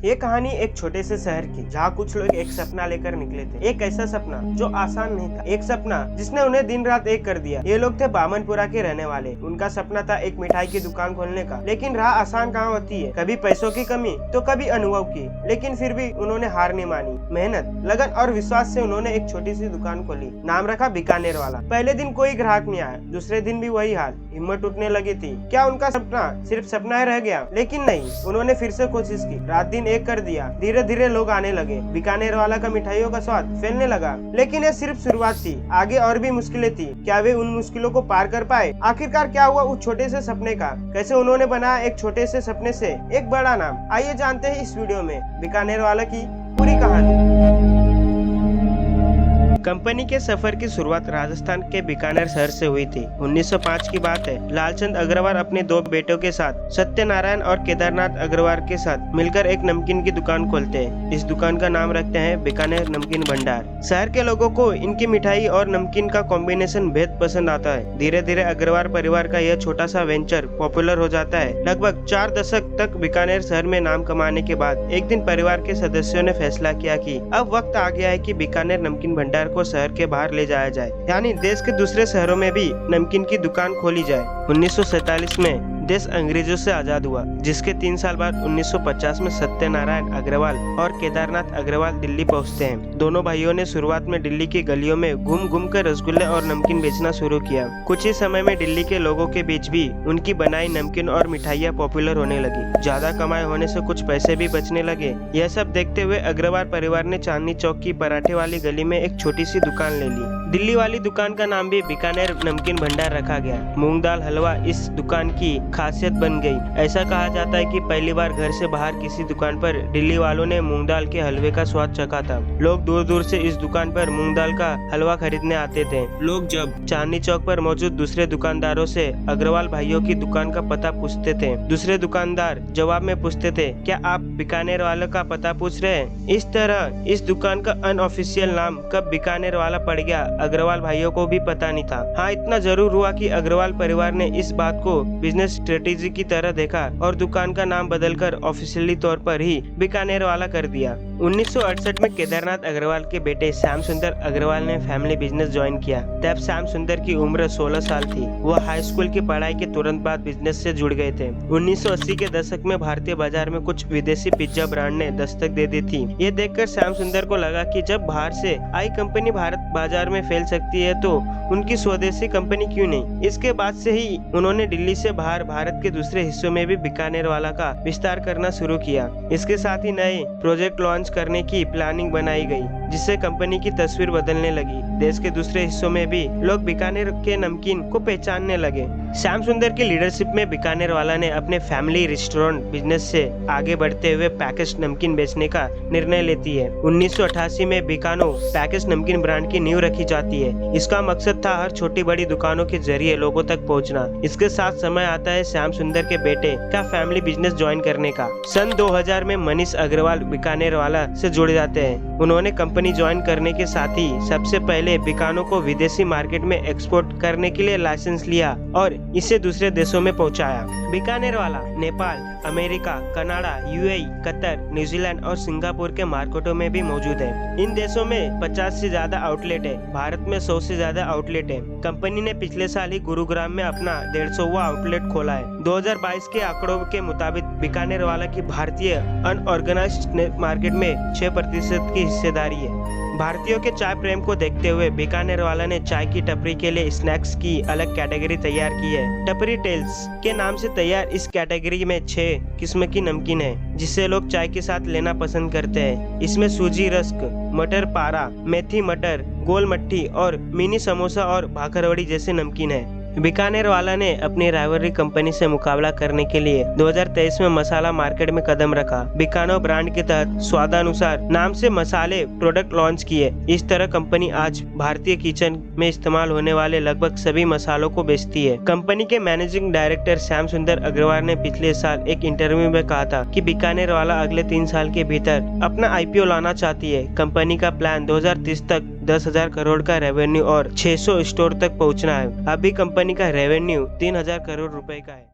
ये कहानी एक छोटे से शहर की, जहाँ कुछ लोग एक सपना लेकर निकले थे। एक ऐसा सपना जो आसान नहीं था, एक सपना जिसने उन्हें दिन रात एक कर दिया। ये लोग थे बामनपुरा के रहने वाले। उनका सपना था एक मिठाई की दुकान खोलने का, लेकिन राह आसान कहाँ होती है, कभी पैसों की कमी तो कभी अनुभव की। लेकिन फिर भी उन्होंने हार नहीं मानी। मेहनत, लगन और विश्वास से उन्होंने एक छोटी सी दुकान खोली। नाम रखा बीकानेर वाला। पहले दिन कोई ग्राहक नहीं आया, दूसरे दिन भी वही हाल। हिम्मत टूटने लगी थी। क्या उनका सपना सिर्फ सपना ही रह गया? लेकिन नहीं, उन्होंने फिर से कोशिश की, रात दिन एक कर दिया। धीरे धीरे लोग आने लगे। बीकानेर वाला का मिठाइयों का स्वाद फैलने लगा। लेकिन ये सिर्फ शुरुआत थी, आगे और भी मुश्किलें थी। क्या वे उन मुश्किलों को पार कर पाए? आखिरकार क्या हुआ उस छोटे से सपने का? कैसे उन्होंने बनाया एक छोटे से सपने से एक बड़ा नाम? आइए जानते हैं इस वीडियो में बीकानेर वाला की पूरी कहानी। कंपनी के सफर की शुरुआत राजस्थान के बीकानेर शहर से हुई थी। 1905 की बात है। लालचंद अग्रवाल अपने दो बेटों के साथ सत्यनारायण और केदारनाथ अग्रवाल के साथ मिलकर एक नमकीन की दुकान खोलते हैं। इस दुकान का नाम रखते हैं बीकानेर नमकीन भंडार। शहर के लोगों को इनकी मिठाई और नमकीन का कॉम्बिनेशन बेहद पसंद आता है। धीरे धीरे अग्रवाल परिवार का यह छोटा सा वेंचर पॉपुलर हो जाता है। लगभग 4 दशक तक बीकानेर शहर में नाम कमाने के बाद एक दिन परिवार के सदस्यों ने फैसला किया कि अब वक्त आ गया है कि बीकानेर नमकीन भंडार को शहर के बाहर ले जाया जाए, यानी देश के दूसरे शहरों में भी नमकीन की दुकान खोली जाए। 1947 में देश अंग्रेजों से आजाद हुआ, जिसके 3 साल बाद 1950 में सत्यनारायण अग्रवाल और केदारनाथ अग्रवाल दिल्ली पहुंचते हैं। दोनों भाइयों ने शुरुआत में दिल्ली की गलियों में घूम घूम कर रसगुल्ले और नमकीन बेचना शुरू किया। कुछ ही समय में दिल्ली के लोगों के बीच भी उनकी बनाई नमकीन और मिठाइयाँ पॉपुलर होने लगी। ज्यादा कमाई होने से कुछ पैसे भी बचने लगे। यह सब देखते हुए अग्रवाल परिवार ने चांदनी चौक की पराठे वाली गली में एक छोटी सी दुकान ले ली। दिल्ली वाली दुकान का नाम भी बीकानेर नमकीन भंडार रखा गया। मूंग दाल हलवा इस दुकान की खासियत बन गई। ऐसा कहा जाता है कि पहली बार घर से बाहर किसी दुकान पर दिल्ली वालों ने मूंग दाल के हलवे का स्वाद चखा था। लोग दूर दूर से इस दुकान पर मूंग दाल का हलवा खरीदने आते थे। लोग जब चांदनी चौक पर मौजूद दूसरे दुकानदारों से अग्रवाल भाइयों की दुकान का पता पूछते थे, दूसरे दुकानदार जवाब में पूछते थे, क्या आप बीकानेर वालों का पता पूछ रहे हैं? इस तरह इस दुकान का अनऑफिशियल नाम कब बीकानेर वाला पड़ गया, अग्रवाल भाइयों को भी पता नहीं था। हाँ, इतना जरूर हुआ कि अग्रवाल परिवार ने इस बात को बिजनेस स्ट्रेटेजी की तरह देखा और दुकान का नाम बदलकर ऑफिशियली तौर पर ही बीकानेर वाला कर दिया। 1968 में केदारनाथ अग्रवाल के बेटे श्याम सुंदर अग्रवाल ने फैमिली बिजनेस ज्वाइन किया। तब श्याम सुंदर की उम्र 16 साल थी। वह हाई स्कूल की पढ़ाई के तुरंत बाद बिजनेस से जुड़ गए थे। 1980 के दशक में भारतीय बाजार में कुछ विदेशी पिज्जा ब्रांड ने दस्तक दे दी थी। ये देखकर श्याम सुंदर को लगा कि जब बाहर से आई कंपनी भारत बाजार में फैल सकती है तो उनकी स्वदेशी कंपनी क्यों नहीं। इसके बाद से ही उन्होंने दिल्ली से बाहर भारत के दूसरे हिस्सों में भी बीकानेर वाला का विस्तार करना शुरू किया। इसके साथ ही नए प्रोजेक्ट लॉन्च करने की प्लानिंग बनाई गई, जिससे कंपनी की तस्वीर बदलने लगी। देश के दूसरे हिस्सों में भी लोग बीकानेर के नमकीन को पहचानने लगे। श्याम सुंदर की लीडरशिप में बीकानेर वाला ने अपने फैमिली रेस्टोरेंट बिजनेस से आगे बढ़ते हुए पैकेज नमकीन बेचने का निर्णय लेती है। 1988 में बीकानो पैकेज नमकीन ब्रांड की नींव रखी जाती है। इसका मकसद था हर छोटी बड़ी दुकानों के जरिए लोगों तक पहुंचना। इसके साथ समय आता है श्याम सुंदर के बेटे का फैमिली बिजनेस ज्वाइन करने का। सन 2000 में मनीष अग्रवाल बीकानेर वाला से जुड़ जाते हैं। उन्होंने कंपनी ज्वाइन करने के साथ ही सबसे पहले बीकानो को विदेशी मार्केट में एक्सपोर्ट करने के लिए लाइसेंस लिया और इसे दूसरे देशों में पहुंचाया। बीकानेर वाला Nepal, America, Canada, UAE, Qatar, New Zealand और सिंगापुर के मार्केटों में भी मौजूद है। इन देशों में 50 से ज्यादा आउटलेट है। भारत में 100 से ज्यादा आउटलेट है। कंपनी ने पिछले साल ही गुरुग्राम में अपना 150वां आउटलेट खोला है। 2022 के आंकड़ों के मुताबिक बीकानेर वाला की भारतीय अनऑर्गेनाइज्ड मार्केट में 6% की हिस्सेदारी है। भारतीयों के चाय प्रेम को देखते हुए बीकानेर वाला ने चाय की टपरी के लिए स्नैक्स की अलग कैटेगरी तैयार की है। टपरी टेल्स के नाम से तैयार इस कैटेगरी में 6 किस्म की नमकीन है, जिसे लोग चाय के साथ लेना पसंद करते हैं। इसमें सूजी रस्क, मटर पारा, मेथी मटर, गोल मट्ठी और मिनी समोसा और भाखरवड़ी जैसे नमकीन है। बीकानेर वाला ने अपनी राइवलरी कंपनी से मुकाबला करने के लिए 2023 में मसाला मार्केट में कदम रखा। बीकानो ब्रांड के तहत स्वादानुसार नाम से मसाले प्रोडक्ट लॉन्च किए। इस तरह कंपनी आज भारतीय किचन में इस्तेमाल होने वाले लगभग सभी मसालों को बेचती है। कंपनी के मैनेजिंग डायरेक्टर श्याम सुंदर अग्रवाल ने पिछले साल एक इंटरव्यू में कहा था कि बीकानेर वाला अगले 3 साल के भीतर अपना आईपीओ लाना चाहती है। कंपनी का प्लान 2030 तक 10,000 करोड़ का रेवेन्यू और 600 स्टोर तक पहुंचना है। अभी कंपनी का रेवेन्यू 3,000 करोड़ रुपए का है।